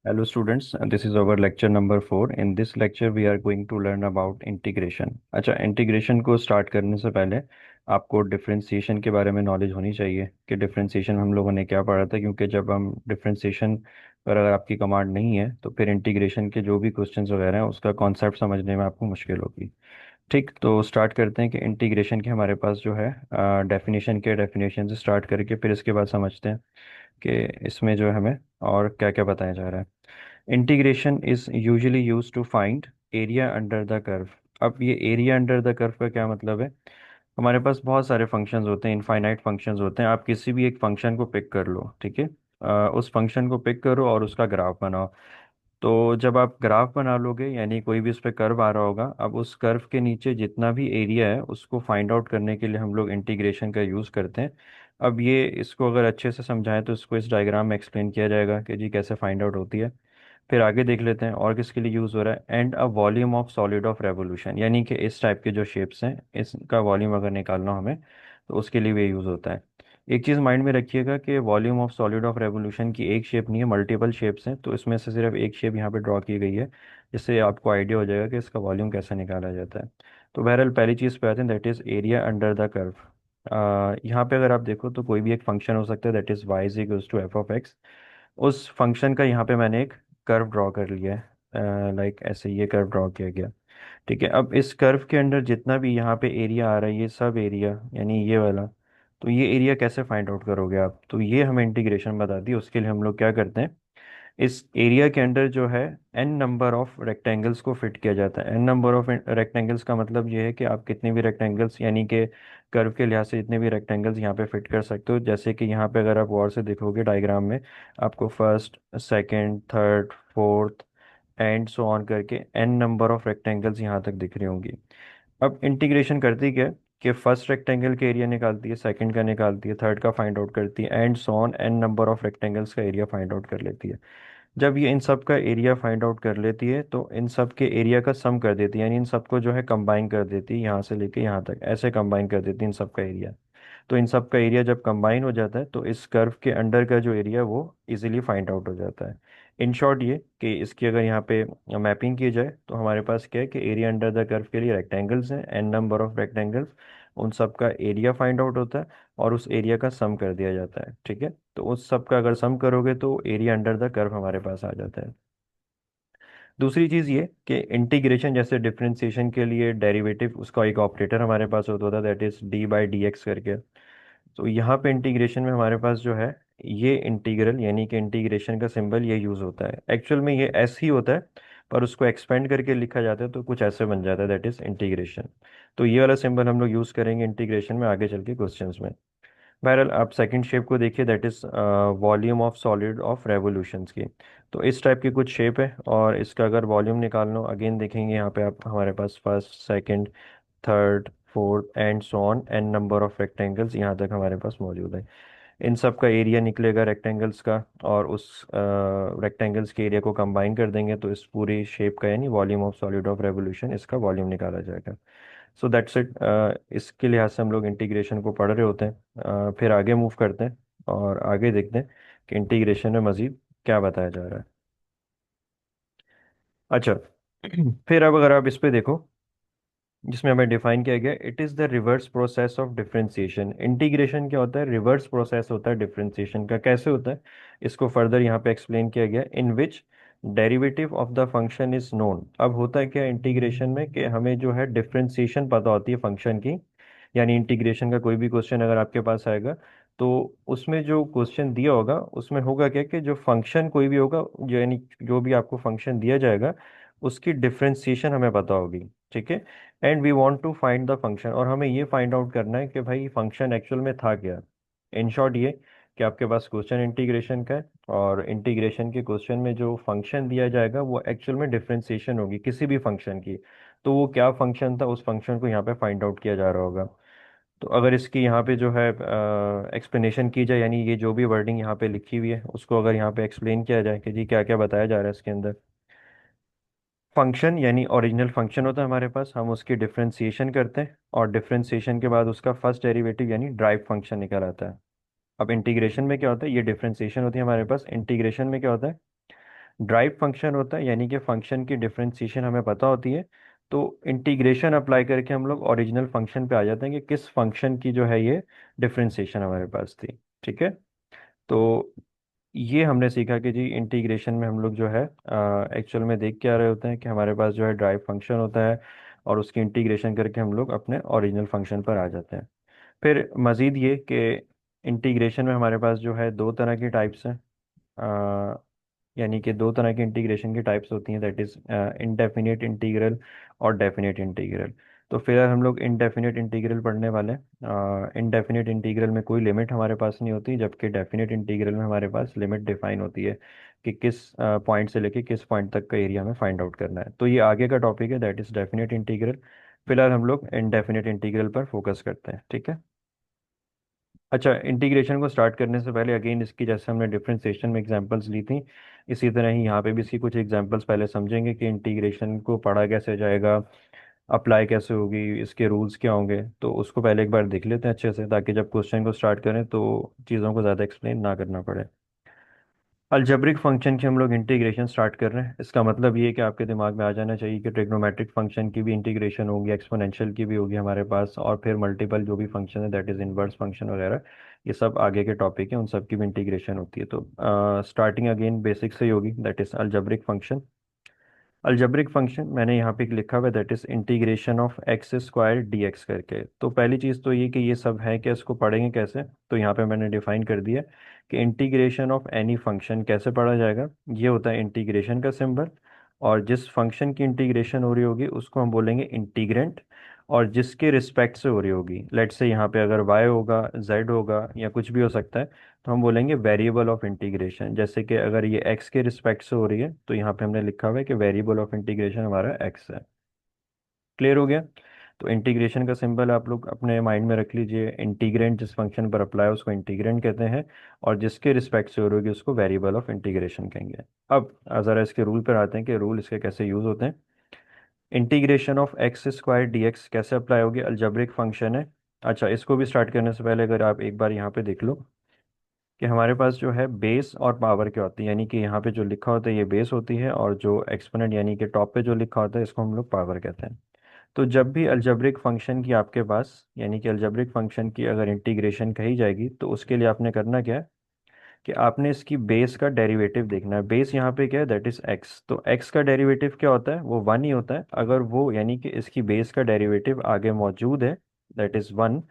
Hello students, this is our lecture number 4. In this lecture we are going to learn about integration. अच्छा, integration को start करने से पहले आपको differentiation के बारे में नॉलेज होनी चाहिए कि डिफरेंशिएशन हम लोगों ने क्या पढ़ा था, क्योंकि जब हम डिफरेंशिएशन पर अगर आपकी कमांड नहीं है तो फिर इंटीग्रेशन के जो भी क्वेश्चंस वगैरह हैं उसका कॉन्सेप्ट समझने में आपको मुश्किल होगी। ठीक, तो स्टार्ट करते हैं कि इंटीग्रेशन के हमारे पास जो है डेफिनेशन से स्टार्ट करके फिर इसके बाद समझते हैं कि इसमें जो है हमें और क्या क्या बताया जा रहा है। Integration is usually use to find area under the curve. अब ये एरिया अंडर द कर्व का क्या मतलब है? हमारे पास बहुत सारे फंक्शंस होते हैं, इनफाइनाइट फंक्शंस होते हैं। आप किसी भी एक फंक्शन को पिक कर लो, ठीक है। उस फंक्शन को पिक करो और उसका ग्राफ बनाओ। तो जब आप ग्राफ बना लोगे यानी कोई भी उस पर कर्व आ रहा होगा, अब उस कर्व के नीचे जितना भी एरिया है उसको फाइंड आउट करने के लिए हम लोग इंटीग्रेशन का यूज़ करते हैं। अब ये इसको अगर अच्छे से समझाएं तो इसको इस डायग्राम में एक्सप्लेन किया जाएगा कि जी कैसे फाइंड आउट होती है। फिर आगे देख लेते हैं और किसके लिए यूज़ हो रहा है। And a volume of solid of revolution, यानी कि इस टाइप के जो शेप्स हैं इसका वॉल्यूम अगर निकालना हो हमें तो उसके लिए भी यूज़ होता है। एक चीज़ माइंड में रखिएगा कि volume of solid of revolution की एक शेप नहीं है, मल्टीपल शेप्स हैं, तो इसमें से सिर्फ एक शेप यहाँ पे ड्रॉ की गई है, जिससे आपको आइडिया हो जाएगा कि इसका वॉल्यूम कैसे निकाला जाता है। तो बहरहाल पहली चीज़ पे आते हैं, that is area under the curve. यहाँ पे अगर आप देखो तो कोई भी एक फंक्शन हो सकता है, that is y is equals to f of x. उस फंक्शन का यहाँ पे मैंने एक कर्व ड्रॉ कर लिया है, लाइक ऐसे ये कर्व ड्रॉ किया गया। ठीक है, अब इस कर्व के अंदर जितना भी यहाँ पे एरिया आ रहा है, ये सब एरिया यानी ये वाला, तो ये एरिया कैसे फाइंड आउट करोगे आप? तो ये हमें इंटीग्रेशन बताती है। उसके लिए हम लोग क्या करते हैं, इस एरिया के अंदर जो है एन नंबर ऑफ रेक्टेंगल्स को फिट किया जाता है। एन नंबर ऑफ रेक्टेंगल्स का मतलब ये है कि आप कितने भी रेक्टेंगल्स यानी कि कर्व के लिहाज से जितने भी रेक्टेंगल्स यहाँ पे फिट कर सकते हो। जैसे कि यहाँ पे अगर आप गौर से देखोगे डायग्राम में, आपको first, second, third, fourth and so on करके एन नंबर ऑफ रेक्टेंगल्स यहाँ तक दिख रही होंगी। अब इंटीग्रेशन करती क्या है कि फर्स्ट रेक्टेंगल का एरिया निकालती है, सेकंड का निकालती है, थर्ड का फाइंड आउट करती है, and so on n number of rectangles का एरिया फाइंड आउट कर लेती है। जब ये इन सब का एरिया फाइंड आउट कर लेती है तो इन सब के एरिया का सम कर देती है, यानी इन सबको जो है कंबाइन कर देती है, यहाँ से लेके यहाँ तक ऐसे कंबाइन कर देती है इन सब का एरिया। तो इन सब का एरिया जब कंबाइन हो जाता है तो इस कर्व के अंडर का जो एरिया है वो इजीली फाइंड आउट हो जाता है। इन शॉर्ट ये कि इसकी अगर यहाँ पे मैपिंग की जाए तो हमारे पास क्या है कि एरिया अंडर द कर्व के लिए रेक्टेंगल्स हैं, एन नंबर ऑफ रेक्टेंगल्स, उन सब का एरिया फाइंड आउट होता है और उस एरिया का सम कर दिया जाता है। ठीक है, तो उस सब का अगर सम करोगे तो एरिया अंडर द कर्व हमारे पास आ जाता है। दूसरी चीज़ ये कि इंटीग्रेशन जैसे डिफरेंशिएशन के लिए डेरिवेटिव उसका एक ऑपरेटर हमारे पास होता था, that is D by D x करके। तो यहाँ पे इंटीग्रेशन में हमारे पास जो है ये इंटीग्रल यानी कि इंटीग्रेशन का सिंबल ये यूज़ होता है। एक्चुअल में ये एस ही होता है, पर उसको एक्सपेंड करके लिखा जाता है तो कुछ ऐसे बन जाता है, दैट इज इंटीग्रेशन। तो ये वाला सिंबल हम लोग यूज़ करेंगे इंटीग्रेशन में आगे चल के क्वेश्चंस में। बहरहाल आप सेकंड शेप को देखिए, that is volume of solid of revolutions की। तो इस टाइप की कुछ शेप है और इसका अगर वॉल्यूम निकालना हो अगेन देखेंगे यहाँ पे आप हमारे पास first, second, third, fourth and so on n number of rectangles यहाँ तक हमारे पास मौजूद है। इन सब का एरिया निकलेगा रेक्टेंगल्स का, और उस रेक्टेंगल्स के एरिया को कंबाइन कर देंगे तो इस पूरी शेप का यानी volume of solid of revolution इसका वॉल्यूम निकाला जाएगा। So that's it. इसके लिहाज से हम लोग इंटीग्रेशन को पढ़ रहे होते हैं। फिर आगे मूव करते हैं और आगे देखते हैं कि इंटीग्रेशन में मज़ीद क्या बताया जा रहा है। अच्छा, फिर अब अगर आप इस पे देखो जिसमें हमें डिफाइन किया गया, it is the reverse process of differentiation. Integration क्या होता है? रिवर्स प्रोसेस होता है डिफरेंशिएशन का। कैसे होता है इसको फर्दर यहाँ पे एक्सप्लेन किया गया, in which derivative of the function is known. अब होता है क्या इंटीग्रेशन में कि हमें जो है डिफरेंशिएशन पता होती है फंक्शन की। यानी इंटीग्रेशन का कोई भी क्वेश्चन अगर आपके पास आएगा तो उसमें जो क्वेश्चन दिया होगा उसमें होगा क्या कि जो फंक्शन कोई भी होगा, जो यानी जो भी आपको फंक्शन दिया जाएगा उसकी डिफरेंशिएशन हमें पता होगी। ठीक है, and we want to find the function, और हमें ये फाइंड आउट करना है कि भाई फंक्शन एक्चुअल में था क्या। इन शॉर्ट ये कि आपके पास क्वेश्चन इंटीग्रेशन का है और इंटीग्रेशन के क्वेश्चन में जो फंक्शन दिया जाएगा वो एक्चुअल में डिफरेंशिएशन होगी किसी भी फंक्शन की। तो वो क्या फंक्शन था उस फंक्शन को यहाँ पे फाइंड आउट किया जा रहा होगा। तो अगर इसकी यहाँ पे जो है एक्सप्लेनेशन की जाए, यानी ये जो भी वर्डिंग यहाँ पे लिखी हुई है उसको अगर यहाँ पे एक्सप्लेन किया जाए कि जी क्या क्या बताया जा रहा है इसके अंदर। फंक्शन यानी ओरिजिनल फंक्शन होता है हमारे पास, हम उसकी डिफरेंशिएशन करते हैं और डिफरेंशिएशन के बाद उसका फर्स्ट डेरिवेटिव यानी ड्राइव फंक्शन निकल आता है। अब इंटीग्रेशन में क्या होता है, ये डिफरेंशिएशन होती है हमारे पास। इंटीग्रेशन में क्या होता है, ड्राइव फंक्शन होता है, यानी कि फंक्शन की डिफरेंशिएशन हमें पता होती है, तो इंटीग्रेशन अप्लाई करके हम लोग ओरिजिनल फंक्शन पे आ जाते हैं कि किस फंक्शन की जो है ये डिफरेंशिएशन हमारे पास थी। ठीक है। तो ये हमने सीखा कि जी इंटीग्रेशन में हम लोग जो है एक्चुअल में देख के आ रहे होते हैं कि हमारे पास जो है ड्राइव फंक्शन होता है, और उसकी इंटीग्रेशन करके हम लोग अपने ओरिजिनल फंक्शन पर आ जाते हैं। फिर मज़ीद ये कि इंटीग्रेशन में हमारे पास जो है दो तरह की टाइप्स हैं, यानी कि दो तरह की इंटीग्रेशन की टाइप्स होती हैं, दैट इज़ इनडेफिनेट इंटीग्रल और डेफिनेट इंटीग्रल। तो फिलहाल हम लोग इनडेफिनेट इंटीग्रल पढ़ने वाले हैं। इनडेफिनेट इंटीग्रल में कोई लिमिट हमारे पास नहीं होती, जबकि डेफिनेट इंटीग्रल में हमारे पास लिमिट डिफाइन होती है कि किस पॉइंट से लेके किस पॉइंट तक का एरिया हमें फाइंड आउट करना है। तो ये आगे का टॉपिक है, दैट इज़ डेफिनेट इंटीग्रल। फिलहाल हम लोग इनडेफिनेट इंटीग्रल पर फोकस करते हैं। ठीक है। अच्छा, इंटीग्रेशन को स्टार्ट करने से पहले अगेन इसकी जैसे हमने डिफरेंशिएशन में एग्जांपल्स ली थी, इसी तरह ही यहाँ पे भी इसकी कुछ एग्जांपल्स पहले समझेंगे कि इंटीग्रेशन को पढ़ा कैसे जाएगा, अप्लाई कैसे होगी, इसके रूल्स क्या होंगे। तो उसको पहले एक बार देख लेते हैं अच्छे से, ताकि जब क्वेश्चन को स्टार्ट करें तो चीज़ों को ज़्यादा एक्सप्लेन ना करना पड़े। अलजेब्रिक फंक्शन की हम लोग इंटीग्रेशन स्टार्ट कर रहे हैं। इसका मतलब ये है कि आपके दिमाग में आ जाना चाहिए कि ट्रिग्नोमेट्रिक फंक्शन की भी इंटीग्रेशन होगी, एक्सपोनेंशियल की भी होगी हमारे पास, और फिर मल्टीपल जो भी फंक्शन है दैट इज इनवर्स फंक्शन वगैरह, ये सब आगे के टॉपिक है, उन सब की भी इंटीग्रेशन होती है। तो स्टार्टिंग अगेन बेसिक से ही होगी, that is algebraic function. Algebraic function मैंने यहाँ पे एक लिखा हुआ है, that is integration of x square d x करके। तो पहली चीज़ तो ये कि ये सब है कि इसको पढ़ेंगे कैसे। तो यहाँ पे मैंने डिफाइन कर दिया कि इंटीग्रेशन ऑफ एनी फंक्शन कैसे पढ़ा जाएगा। ये होता है इंटीग्रेशन का सिंबल, और जिस फंक्शन की इंटीग्रेशन हो रही होगी उसको हम बोलेंगे इंटीग्रेंट, और जिसके रिस्पेक्ट से हो रही होगी, लेट से यहाँ पे अगर y होगा, z होगा, या कुछ भी हो सकता है, तो हम बोलेंगे वेरिएबल ऑफ इंटीग्रेशन। जैसे कि अगर ये x के रिस्पेक्ट से हो रही है तो यहाँ पे हमने लिखा हुआ है कि वेरिएबल ऑफ इंटीग्रेशन हमारा x है। क्लियर हो गया। तो इंटीग्रेशन का सिंबल आप लोग अपने माइंड में रख लीजिए, इंटीग्रेंट जिस फंक्शन पर अप्लाई है उसको इंटीग्रेंट कहते हैं, और जिसके रिस्पेक्ट से हो रही होगी उसको वेरिएबल ऑफ इंटीग्रेशन कहेंगे। अब ज़रा इसके रूल पर आते हैं कि रूल इसके कैसे यूज़ होते हैं। Integration of x square d x कैसे अप्लाई होगी, अलजेब्रिक फंक्शन है। अच्छा, इसको भी स्टार्ट करने से पहले अगर आप एक बार यहाँ पे देख लो कि हमारे पास जो है बेस और पावर क्या होती है, यानी कि यहाँ पे जो लिखा होता है ये बेस होती है, और जो एक्सपोनेंट यानी कि टॉप पे जो लिखा होता है इसको हम लोग पावर कहते हैं। तो जब भी अलजेब्रिक फंक्शन की आपके पास, यानी कि अलजेब्रिक फंक्शन की अगर इंटीग्रेशन कही जाएगी, तो उसके लिए आपने करना क्या है कि आपने इसकी बेस का डेरिवेटिव देखना है। बेस यहाँ पे क्या है, दैट इज एक्स। तो एक्स का डेरिवेटिव क्या होता है, वो वन ही होता है। अगर वो यानी कि इसकी बेस का डेरिवेटिव आगे मौजूद है, दैट इज वन,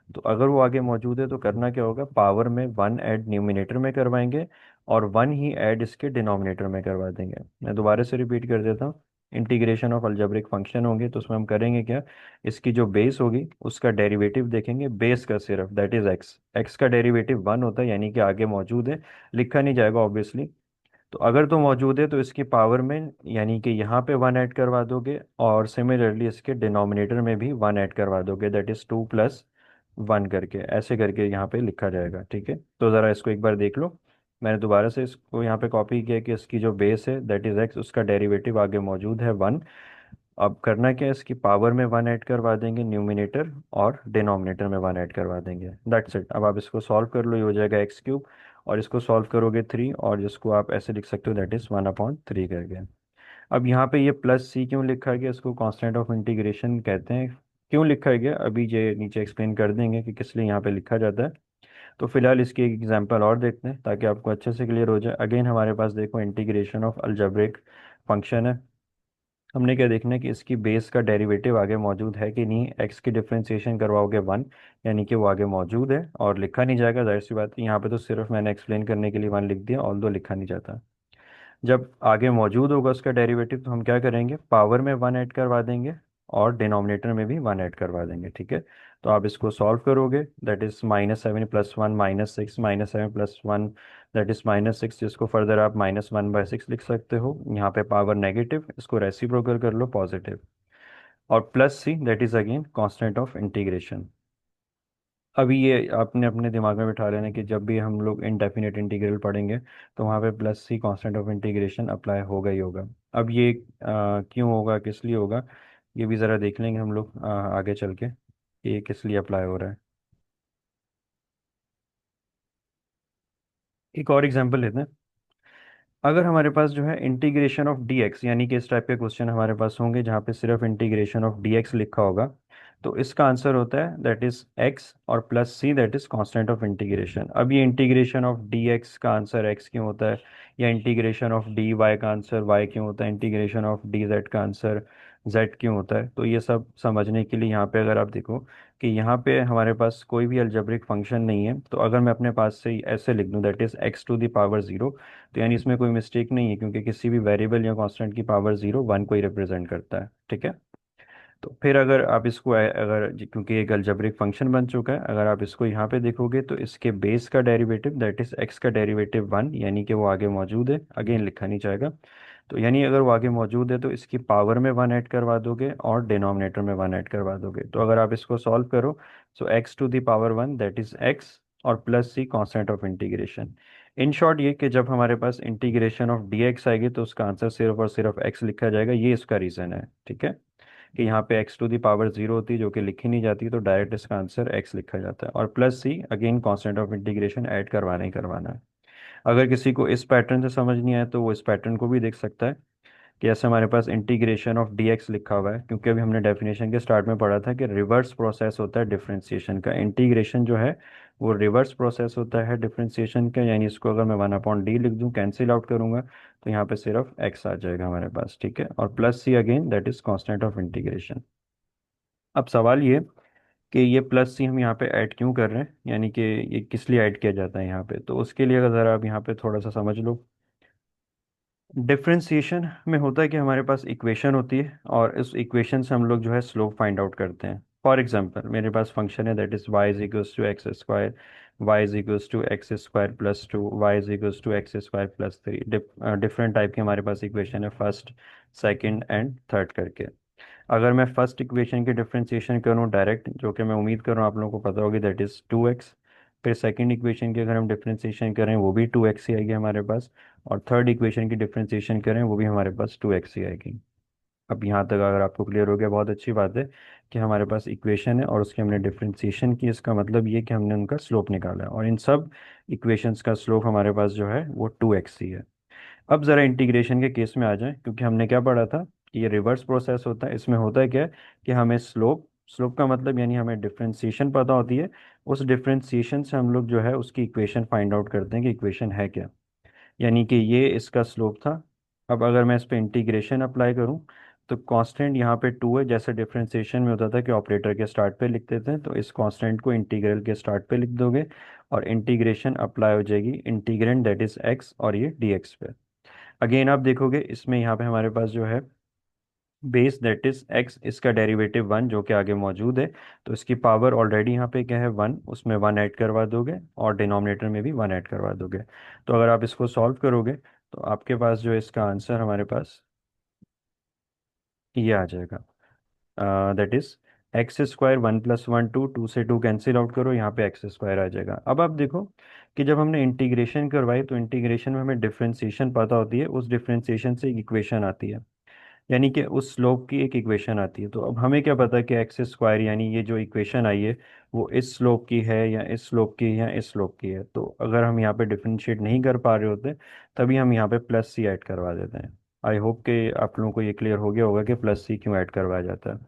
तो अगर वो आगे मौजूद है तो करना क्या होगा, पावर में वन ऐड न्यूमिनेटर में करवाएंगे, और वन ही ऐड इसके डिनोमिनेटर में करवा देंगे। मैं दोबारा से रिपीट कर देता हूँ। इंटीग्रेशन ऑफ अलजेब्रिक फंक्शन होंगे तो उसमें हम करेंगे क्या, इसकी जो बेस होगी उसका डेरिवेटिव देखेंगे, बेस का सिर्फ, दैट इज एक्स। एक्स का डेरिवेटिव वन होता है, यानी कि आगे मौजूद है, लिखा नहीं जाएगा ऑब्वियसली। तो अगर तो मौजूद है तो इसकी पावर में, यानी कि यहाँ पे वन ऐड करवा दोगे, और सिमिलरली इसके डिनोमिनेटर में भी वन ऐड करवा दोगे, that is two plus one करके, ऐसे करके यहाँ पे लिखा जाएगा। ठीक है। तो ज़रा इसको एक बार देख लो। मैंने दोबारा से इसको यहाँ पे कॉपी किया कि इसकी जो बेस है दैट इज एक्स, उसका डेरिवेटिव आगे मौजूद है वन। अब करना क्या है, इसकी पावर में वन ऐड करवा देंगे न्यूमिनेटर, और डिनोमिनेटर में वन ऐड करवा देंगे, दैट्स इट। अब आप इसको सॉल्व कर लो, ये हो जाएगा एक्स क्यूब, और इसको सॉल्व करोगे थ्री, और जिसको आप ऐसे लिख सकते हो that is one upon three करके। अब यहाँ पे ये प्लस सी क्यों लिखा गया, इसको कांस्टेंट ऑफ इंटीग्रेशन कहते हैं। क्यों लिखा गया अभी ये नीचे एक्सप्लेन कर देंगे कि किस लिए यहाँ पे लिखा जाता है। तो फिलहाल इसकी एक एग्जांपल और देखते हैं ताकि आपको अच्छे से क्लियर हो जाए। अगेन हमारे पास देखो इंटीग्रेशन ऑफ अलजेब्रिक फंक्शन है। हमने क्या देखना है कि इसकी बेस का डेरिवेटिव आगे मौजूद है कि नहीं। एक्स की डिफरेंशिएशन करवाओगे वन, यानी कि वो आगे मौजूद है और लिखा नहीं जाएगा, जाहिर सी बात है। यहाँ पे तो सिर्फ मैंने एक्सप्लेन करने के लिए वन लिख दिया, ऑल्दो लिखा नहीं जाता। जब आगे मौजूद होगा उसका डेरिवेटिव तो हम क्या करेंगे, पावर में वन ऐड करवा देंगे, और डिनोमिनेटर में भी वन ऐड करवा देंगे। ठीक है। तो आप इसको सॉल्व करोगे, that is minus seven plus one minus six, minus seven plus one that is minus six, जिसको फर्दर आप माइनस वन बाय सिक्स लिख सकते हो। यहाँ पे पावर नेगेटिव, इसको रेसिप्रोकल कर लो पॉजिटिव, और plus c that is again constant of integration. अभी ये आपने अपने दिमाग में बिठा लेना कि जब भी हम लोग इनडेफिनेट इंटीग्रल पढ़ेंगे तो वहाँ पे plus c constant of integration apply होगा ही होगा। अब ये क्यों होगा, किस लिए होगा, ये भी ज़रा देख लेंगे हम लोग आगे चल के कि ये किस लिए अप्लाई हो रहा है। एक और एग्जांपल लेते हैं। अगर हमारे पास जो है इंटीग्रेशन ऑफ डी एक्स, यानी कि इस टाइप के क्वेश्चन हमारे पास होंगे जहाँ पे सिर्फ इंटीग्रेशन ऑफ डी एक्स लिखा होगा, तो इसका आंसर होता है दैट इज एक्स और plus c, that is constant of integration. अब ये इंटीग्रेशन ऑफ डी एक्स का आंसर एक्स क्यों होता है, या इंटीग्रेशन ऑफ डी वाई का आंसर वाई क्यों होता है, इंटीग्रेशन ऑफ डी जेड का आंसर जेड क्यों होता है, तो ये सब समझने के लिए यहाँ पे अगर आप देखो कि यहाँ पे हमारे पास कोई भी अलजेब्रिक फंक्शन नहीं है, तो अगर मैं अपने पास से ही ऐसे लिख दूँ that is x to the power zero, तो यानी इसमें कोई मिस्टेक नहीं है, क्योंकि किसी भी वेरिएबल या कांस्टेंट की पावर जीरो वन को ही रिप्रेजेंट करता है। ठीक है। तो फिर अगर आप इसको क्योंकि एक अलजेब्रिक फंक्शन बन चुका है, अगर आप इसको यहाँ पे देखोगे तो इसके बेस का डेरिवेटिव दैट इज एक्स का डेरिवेटिव वन, यानी कि वो आगे मौजूद है, अगेन लिखा नहीं जाएगा। तो यानी अगर वो आगे मौजूद है तो इसकी पावर में वन ऐड करवा दोगे और डिनोमिनेटर में वन ऐड करवा दोगे। तो अगर आप इसको सॉल्व करो, so x to the power one that is x और plus c constant of integration. In short ये कि जब हमारे पास इंटीग्रेशन ऑफ डी एक्स आएगी तो उसका आंसर सिर्फ और सिर्फ एक्स लिखा जाएगा, ये इसका रीजन है। ठीक है, कि यहाँ पे x to the power zero होती है जो कि लिखी नहीं जाती, तो डायरेक्ट इसका आंसर एक्स लिखा जाता है, और plus c again constant of integration add करवाना ही करवाना है। अगर किसी को इस पैटर्न से समझ नहीं आया तो वो इस पैटर्न को भी देख सकता है, कि ऐसे हमारे पास इंटीग्रेशन ऑफ डीएक्स लिखा हुआ है, क्योंकि अभी हमने डेफिनेशन के स्टार्ट में पढ़ा था कि रिवर्स प्रोसेस होता है डिफरेंशिएशन का, इंटीग्रेशन जो है वो रिवर्स प्रोसेस होता है डिफरेंशिएशन का, यानी इसको अगर मैं वन अपॉन डी लिख दूं, कैंसिल आउट करूंगा, तो यहाँ पे सिर्फ एक्स आ जाएगा हमारे पास। ठीक है, और plus c again that is constant of integration. अब सवाल ये कि ये प्लस सी हम यहाँ पे ऐड क्यों कर रहे हैं, यानी कि ये किस लिए ऐड किया जाता है यहाँ पे, तो उसके लिए अगर ज़रा आप यहाँ पे थोड़ा सा समझ लो। डिफरेंशिएशन में होता है कि हमारे पास इक्वेशन होती है और इस इक्वेशन से हम लोग जो है स्लोप फाइंड आउट करते हैं। फॉर एग्जांपल मेरे पास फंक्शन है that is y is equals to x square, y is equals to x square plus two, y is equals to x square plus three. Different type के हमारे पास equation है, first second and third करके। अगर मैं first equation की differentiation करूँ direct, जो कि मैं उम्मीद कर रहा हूँ आप लोगों को पता होगी, दैट इज़ टू एक्स। फिर सेकंड इक्वेशन की अगर हम डिफरेंशिएशन करें वो भी टू एक्स ही आएगी हमारे पास, और थर्ड इक्वेशन की डिफरेंशिएशन करें वो भी हमारे पास टू एक्स ही आएगी। अब यहाँ तक अगर आपको क्लियर हो गया, बहुत अच्छी बात है कि हमारे पास इक्वेशन है और उसकी हमने डिफरेंशिएशन की, इसका मतलब ये कि हमने उनका स्लोप निकाला है, और इन सब इक्वेशंस का स्लोप हमारे पास जो है वो टू एक्स ही है। अब ज़रा इंटीग्रेशन के केस में आ जाए, क्योंकि हमने क्या पढ़ा था कि ये रिवर्स प्रोसेस होता है। इसमें होता है क्या, कि हमें स्लोप, स्लोप का मतलब यानी हमें डिफरेंशिएशन पता होती है, उस डिफरेंशिएशन से हम लोग जो है उसकी इक्वेशन फाइंड आउट करते हैं कि इक्वेशन है क्या, यानी कि ये इसका स्लोप था। अब अगर मैं इस पे इंटीग्रेशन अप्लाई करूं, तो कांस्टेंट यहाँ पे टू है, जैसे डिफरेंशिएशन में होता था कि ऑपरेटर के स्टार्ट पे लिखते थे, तो इस कांस्टेंट को इंटीग्रल के स्टार्ट पे लिख दोगे और इंटीग्रेशन अप्लाई हो जाएगी इंटीग्रेंड दैट इज एक्स और ये डी एक्स पे। अगेन आप देखोगे इसमें यहाँ पे हमारे पास जो है बेस दैट इज एक्स, इसका डेरिवेटिव वन जो कि आगे मौजूद है, तो इसकी पावर ऑलरेडी यहाँ पे क्या है वन, उसमें वन ऐड करवा दोगे और डिनोमिनेटर में भी वन ऐड करवा दोगे। तो अगर आप इसको सॉल्व करोगे तो आपके पास जो है इसका आंसर हमारे पास ये आ जाएगा, that is x square one plus one two, two से टू कैंसिल आउट करो, यहाँ पे एक्स स्क्वायर आ जाएगा। अब आप देखो कि जब हमने इंटीग्रेशन करवाई तो इंटीग्रेशन में हमें डिफरेंशिएशन पता होती है, उस डिफरेंशिएशन से एक इक्वेशन आती है, यानी कि उस स्लोप की एक इक्वेशन आती है। तो अब हमें क्या पता है कि एक्स स्क्वायर यानी ये जो इक्वेशन आई है वो इस स्लोप की है या इस स्लोप की है या इस स्लोप की है, तो अगर हम यहाँ पे डिफरेंशिएट नहीं कर पा रहे होते तभी हम यहाँ पे प्लस सी ऐड करवा देते हैं। आई होप कि आप लोगों को ये क्लियर हो गया होगा कि प्लस सी क्यों ऐड करवाया जाता है।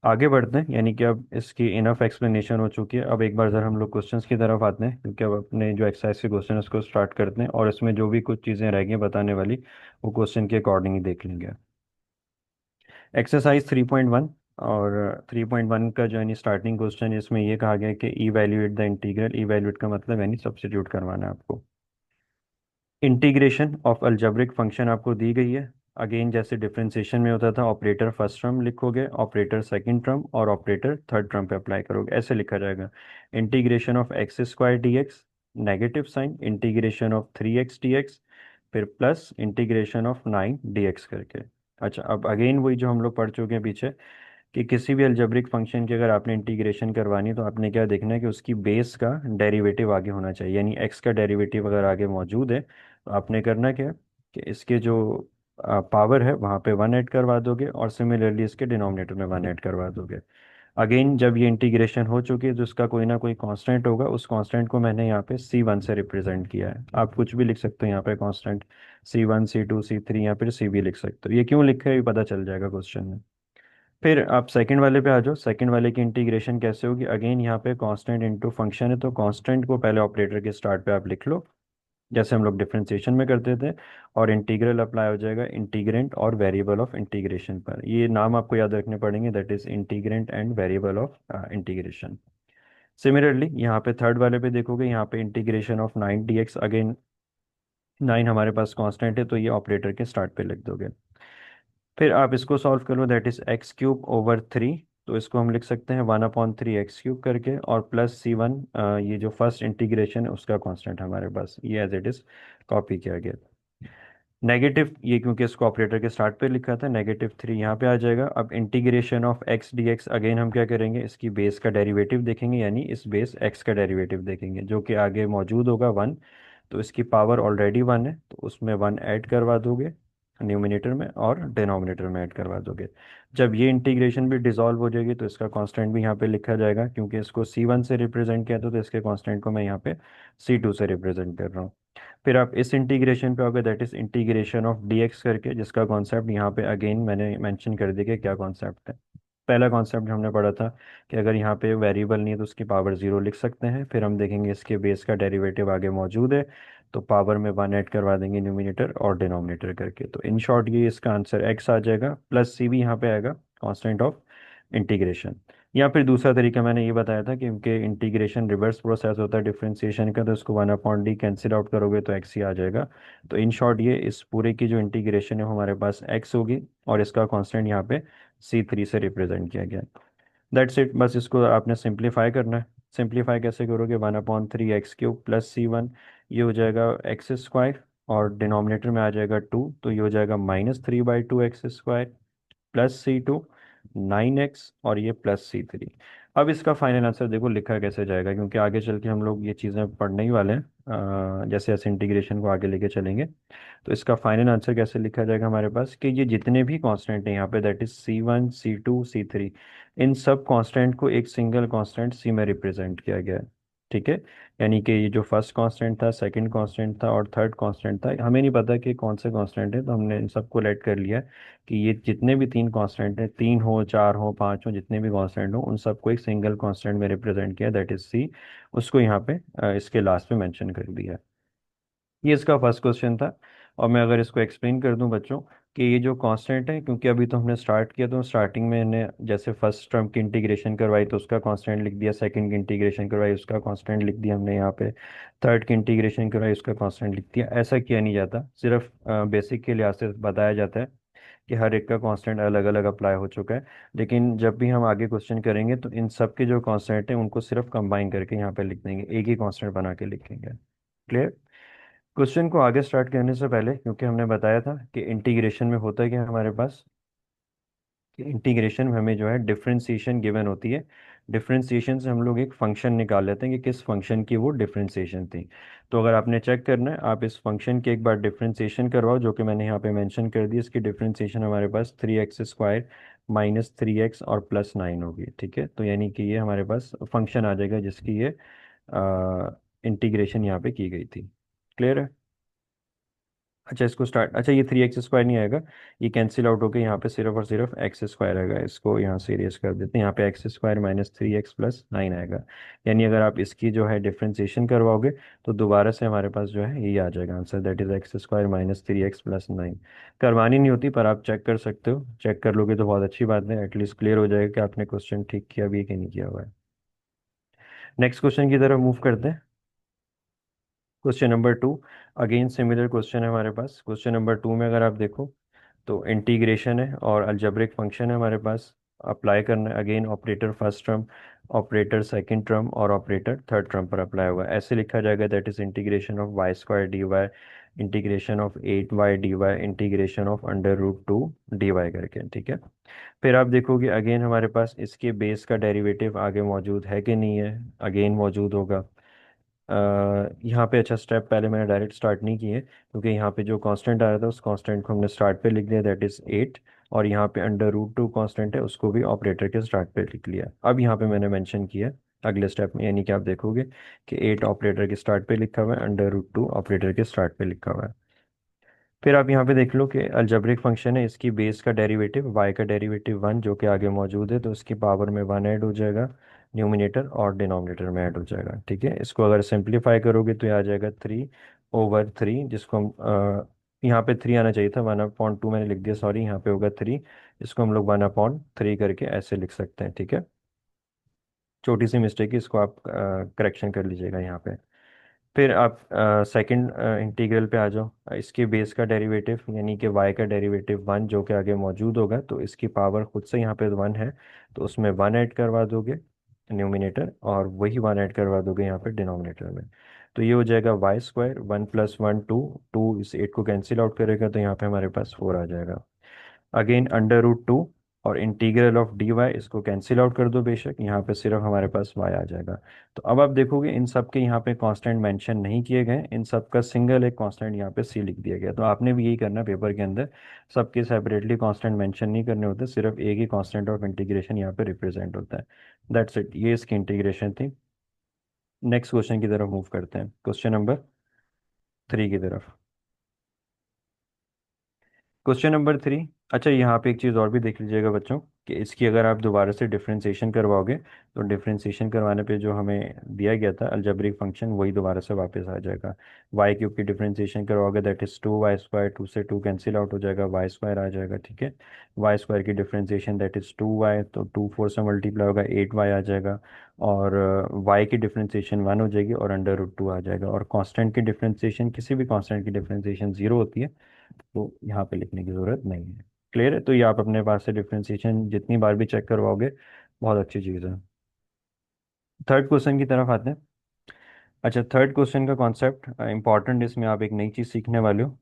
आगे बढ़ते हैं, यानी कि अब इसकी इनफ एक्सप्लेनेशन हो चुकी है। अब एक बार जरा हम लोग क्वेश्चंस की तरफ आते हैं, क्योंकि अब अपने जो एक्सरसाइज के क्वेश्चन है उसको स्टार्ट करते हैं, और इसमें जो भी कुछ चीज़ें रह गई हैं बताने वाली वो क्वेश्चन के अकॉर्डिंग ही देख लेंगे। एक्सरसाइज 3.1, और 3.1 का जो यानी स्टार्टिंग क्वेश्चन है, इसमें ये कहा गया है कि इवैल्यूएट द इंटीग्रल, इवैल्यूएट का मतलब यानी सब्स्टिट्यूट करवाना है आपको। इंटीग्रेशन ऑफ अलजेब्रिक फंक्शन आपको दी गई है। अगेन जैसे डिफरेंशिएशन में होता था, ऑपरेटर फर्स्ट टर्म लिखोगे, ऑपरेटर सेकंड टर्म और ऑपरेटर थर्ड टर्म पे अप्लाई करोगे, ऐसे लिखा जाएगा। Integration of x square d x, negative sign, integration of three x d x, फिर plus integration of nine d x करके। अच्छा, अब अगेन वही जो हम लोग पढ़ चुके हैं पीछे, कि किसी भी अलजेब्रिक फंक्शन की अगर आपने इंटीग्रेशन करवानी है तो आपने क्या देखना है कि उसकी बेस का डेरिवेटिव आगे होना चाहिए, यानी एक्स का डेरिवेटिव अगर आगे मौजूद है तो आपने करना क्या है कि इसके जो पावर है वहाँ पे वन ऐड करवा दोगे और सिमिलरली इसके डिनोमिनेटर में वन ऐड करवा दोगे। अगेन जब ये इंटीग्रेशन हो चुकी है तो इसका कोई ना कोई कांस्टेंट होगा, उस कांस्टेंट को मैंने यहाँ पे C1 से रिप्रेजेंट किया है। आप कुछ भी लिख सकते हो यहाँ पे कांस्टेंट, C1 C2 C3 या फिर C भी लिख सकते हो। ये क्यों लिखा है ये पता चल जाएगा क्वेश्चन में। फिर आप सेकंड वाले पे आ जाओ। सेकंड वाले की इंटीग्रेशन कैसे होगी, अगेन यहाँ पे कांस्टेंट इनटू फंक्शन है, तो कांस्टेंट को पहले ऑपरेटर के स्टार्ट पे आप लिख लो जैसे हम लोग डिफरेंशिएशन में करते थे, और इंटीग्रल अप्लाई हो जाएगा इंटीग्रेंट और वेरिएबल ऑफ इंटीग्रेशन पर। ये नाम आपको याद रखने पड़ेंगे, that is integrant and variable of integration. Similarly यहाँ पे थर्ड वाले पे देखोगे, यहाँ पे इंटीग्रेशन ऑफ 9 dx, अगेन 9 हमारे पास कांस्टेंट है तो ये ऑपरेटर के स्टार्ट पे लिख दोगे। फिर आप इसको सॉल्व कर लो, दैट इज x³/3, तो इसको हम लिख सकते हैं 1/3 x³ करके, और +C1, ये जो फर्स्ट इंटीग्रेशन है उसका कांस्टेंट हमारे पास, ये एज इट इज कॉपी किया गया। नेगेटिव, ये क्योंकि इसको ऑपरेटर के स्टार्ट पे लिखा था, -3 यहाँ पे आ जाएगा। अब integration of x dx, again हम क्या करेंगे, इसकी बेस का डेरिवेटिव देखेंगे, यानी इस बेस x का डेरिवेटिव देखेंगे जो कि आगे मौजूद होगा 1, तो इसकी पावर ऑलरेडी 1 है तो उसमें 1 ऐड करवा दोगे न्यूमिनेटर में, और डिनोमिनेटर में ऐड करवा दोगे। जब ये इंटीग्रेशन भी डिसॉल्व हो जाएगी तो इसका कांस्टेंट भी यहाँ पे लिखा जाएगा, क्योंकि इसको C1 से रिप्रेजेंट किया था तो इसके कांस्टेंट को मैं यहाँ पे C2 से रिप्रेजेंट कर रहा हूँ। फिर आप इस इंटीग्रेशन पे आओगे, that is integration of dx करके, जिसका कॉन्सेप्ट यहाँ पे अगेन मैंने मेंशन कर दिया कि क्या कॉन्सेप्ट है। पहला कॉन्सेप्ट हमने पढ़ा था कि अगर यहाँ पे वेरिएबल नहीं है तो उसकी पावर 0 लिख सकते हैं। फिर हम देखेंगे इसके बेस का डेरिवेटिव आगे मौजूद है तो पावर में 1 ऐड करवा देंगे न्यूमिनेटर और डिनोमिनेटर करके, तो इन शॉर्ट ये इसका आंसर x आ जाएगा, +C भी यहाँ पे आएगा, कांस्टेंट ऑफ इंटीग्रेशन। या फिर दूसरा तरीका मैंने ये बताया था कि उनके इंटीग्रेशन रिवर्स प्रोसेस होता है डिफरेंशिएशन का, तो इसको 1/d कैंसिल आउट करोगे तो x ही आ जाएगा। तो इन शॉर्ट ये इस पूरे की जो इंटीग्रेशन है वो हमारे पास x होगी, और इसका कांस्टेंट यहाँ पे C3 से रिप्रेजेंट किया गया। दैट्स इट, बस इसको आपने सिंप्लीफाई करना है। सिंप्लीफाई कैसे करोगे, 1/3 x³ + C1, ये हो जाएगा x², और डिनोमिनेटर में आ जाएगा 2, तो ये हो जाएगा -3/2 x² +C2 9x, और ये +C3। अब इसका फाइनल आंसर देखो लिखा कैसे जाएगा, क्योंकि आगे चल के हम लोग ये चीज़ें पढ़ने ही वाले हैं, जैसे जैसे इंटीग्रेशन को आगे लेके चलेंगे। तो इसका फाइनल आंसर कैसे लिखा जाएगा हमारे पास, कि ये जितने भी कांस्टेंट हैं यहाँ पे, that is C1 C2 C3, इन सब कांस्टेंट को एक सिंगल कांस्टेंट C में रिप्रेजेंट किया गया है। ठीक है, यानी कि ये जो फर्स्ट कांस्टेंट था, सेकंड कांस्टेंट था और थर्ड कांस्टेंट था, हमें नहीं पता कि कौन से कांस्टेंट है, तो हमने इन सबको लेट कर लिया कि ये जितने भी तीन कांस्टेंट हैं, 3 हो 4 हो 5 हो, जितने भी कांस्टेंट हो उन सबको एक सिंगल कांस्टेंट में रिप्रेजेंट किया, दैट इज C। उसको यहाँ पे इसके लास्ट में मेंशन कर दिया। ये इसका फर्स्ट क्वेश्चन था। और मैं अगर इसको एक्सप्लेन कर दूं बच्चों, कि ये जो कांस्टेंट है, क्योंकि अभी तो हमने स्टार्ट किया, तो स्टार्टिंग में मैंने जैसे फर्स्ट टर्म की इंटीग्रेशन करवाई तो उसका कांस्टेंट लिख दिया, सेकंड की इंटीग्रेशन करवाई उसका कांस्टेंट लिख दिया हमने यहाँ पे, थर्ड की इंटीग्रेशन करवाई उसका कांस्टेंट लिख दिया। ऐसा किया नहीं जाता, सिर्फ बेसिक के लिहाज से बताया जाता है कि हर एक का कांस्टेंट अलग अलग अप्लाई हो चुका है। लेकिन जब भी हम आगे क्वेश्चन करेंगे तो इन सब के जो कांस्टेंट हैं उनको सिर्फ कंबाइन करके यहाँ पे लिख देंगे, एक ही कांस्टेंट बना के लिखेंगे। क्लियर। क्वेश्चन को आगे स्टार्ट करने से पहले, क्योंकि हमने बताया था कि इंटीग्रेशन में होता है कि हमारे पास, कि इंटीग्रेशन में हमें जो है डिफरेंशिएशन गिवन होती है। डिफरेंशिएशन से हम लोग एक फंक्शन निकाल लेते हैं कि किस फंक्शन की वो डिफरेंशिएशन थी। तो अगर आपने चेक करना है, आप इस फंक्शन की एक बार डिफरेंशिएशन करवाओ, जो कि मैंने यहाँ पे मेंशन कर दी। इसकी डिफरेंशिएशन हमारे पास 3x² -3x और +9 होगी। ठीक है, तो यानी कि ये हमारे पास फंक्शन आ जाएगा जिसकी ये इंटीग्रेशन यहाँ पे की गई थी। क्लियर है। अच्छा इसको स्टार्ट, अच्छा ये 3x² नहीं आएगा, ये कैंसिल आउट होकर यहाँ पे सिर्फ और सिर्फ x² आएगा। इसको यहाँ से इरेज कर देते हैं, यहाँ पे x² -3x + 9 आएगा। यानी अगर आप इसकी जो है डिफरेंशिएशन करवाओगे तो दोबारा से हमारे पास जो है ये आ जाएगा answer, that is x² -3x + 9। करवानी नहीं होती पर आप चेक कर सकते हो, चेक कर लोगे तो बहुत अच्छी बात है, एटलीस्ट क्लियर हो जाएगा कि आपने क्वेश्चन ठीक किया भी है कि नहीं किया हुआ है। नेक्स्ट क्वेश्चन की तरफ मूव करते हैं। Question number 2, again similar question है हमारे पास। क्वेश्चन नंबर 2 में अगर आप देखो तो इंटीग्रेशन है और अलजेब्रिक फंक्शन है हमारे पास। अप्लाई करना है again, operator first term, operator second term और ऑपरेटर थर्ड टर्म पर अप्लाई होगा। ऐसे लिखा जाएगा, that is integration of y² dy, integration of 8y dy, integration of √2 dy करके। ठीक है, फिर आप देखोगे अगेन हमारे पास इसके बेस का डेरिवेटिव आगे मौजूद है कि नहीं है, अगेन मौजूद होगा। यहाँ पे अच्छा स्टेप पहले मैंने डायरेक्ट स्टार्ट नहीं किए, क्योंकि यहाँ पे जो कांस्टेंट आ रहा था उस कांस्टेंट को हमने स्टार्ट पे लिख दिया, दैट इज 8। और यहाँ पे अंडर रूट 2 कांस्टेंट है, उसको भी ऑपरेटर के स्टार्ट पे लिख लिया। अब यहाँ पे मैंने मेंशन किया अगले स्टेप में, यानी कि आप देखोगे कि 8 ऑपरेटर के स्टार्ट पे लिखा हुआ है, अंडर रूट 2 ऑपरेटर के स्टार्ट पे लिखा हुआ है। फिर आप यहाँ पे देख लो कि अलजेब्रिक फंक्शन है, इसकी बेस का डेरिवेटिव y का डेरिवेटिव 1 जो कि आगे मौजूद है, तो इसकी पावर में 1 ऐड हो जाएगा, न्यूमिनेटर और डिनोमिनेटर में ऐड हो जाएगा। ठीक है, इसको अगर सिंप्लीफाई करोगे तो ये आ जाएगा 3/3, जिसको हम यहाँ पे 3 आना चाहिए था, 1/2 मैंने लिख दिया, सॉरी, यहाँ पे होगा 3। इसको हम लोग 1/3 करके ऐसे लिख सकते हैं। ठीक है, छोटी सी मिस्टेक है, इसको आप करेक्शन कर लीजिएगा यहाँ पे। फिर आप सेकंड इंटीग्रल पे आ जाओ। इसके बेस का डेरिवेटिव यानी कि y का डेरिवेटिव 1 जो कि आगे मौजूद होगा, तो इसकी पावर खुद से यहाँ पे 1 है, तो उसमें 1 ऐड करवा दोगे न्यूमिनेटर, और वही 1 ऐड करवा दोगे यहाँ पे डिनोमिनेटर में। तो ये हो जाएगा y² 1 + 1 2, 2 इस 8 को कैंसिल आउट करेगा, तो यहाँ पे हमारे पास 4 आ जाएगा। अगेन अंडर रूट 2 और इंटीग्रल ऑफ डी वाई, इसको कैंसिल आउट कर दो बेशक, यहाँ पे सिर्फ हमारे पास y आ जाएगा। तो अब आप देखोगे इन सब के यहाँ पे कांस्टेंट मेंशन नहीं किए गए, इन सब का सिंगल एक कांस्टेंट यहाँ पे c लिख दिया गया। तो आपने भी यही करना पेपर के अंदर, सबके सेपरेटली कांस्टेंट मेंशन नहीं करने होते, सिर्फ एक ही कांस्टेंट ऑफ इंटीग्रेशन यहाँ पे रिप्रेजेंट होता है। दैट्स इट, ये इसकी इंटीग्रेशन थी। नेक्स्ट क्वेश्चन की तरफ मूव करते हैं, क्वेश्चन नंबर 3 की तरफ। Question number 3। अच्छा, यहाँ पे एक चीज़ और भी देख लीजिएगा बच्चों, कि इसकी अगर आप दोबारा से डिफरेंशिएशन करवाओगे, तो डिफरेंशिएशन करवाने पे जो हमें दिया गया था अलजेब्रिक फंक्शन, वही दोबारा से वापस आ जाएगा। y³ की डिफरेंशिएशन करवाओगे, दैट इज 2y², 2 से 2 कैंसिल आउट हो जाएगा, y² आ जाएगा। ठीक है, y² की डिफरेंशिएशन दैट इज 2y, तो 2 4 से मल्टीप्लाई होगा, 8y आ जाएगा। और y की डिफरेंशिएशन 1 हो जाएगी, और अंडर रूट 2 आ जाएगा। और कांस्टेंट की डिफरेंशिएशन, किसी भी कांस्टेंट की डिफरेंशिएशन 0 होती है, तो यहाँ पे लिखने की ज़रूरत नहीं है। क्लियर है, तो ये आप अपने पास से डिफ्रेंसिएशन जितनी बार भी चेक करवाओगे, बहुत अच्छी चीज़ है। थर्ड क्वेश्चन की तरफ आते हैं। अच्छा, थर्ड क्वेश्चन का कॉन्सेप्ट इंपॉर्टेंट, इसमें आप एक नई चीज़ सीखने वाले हो।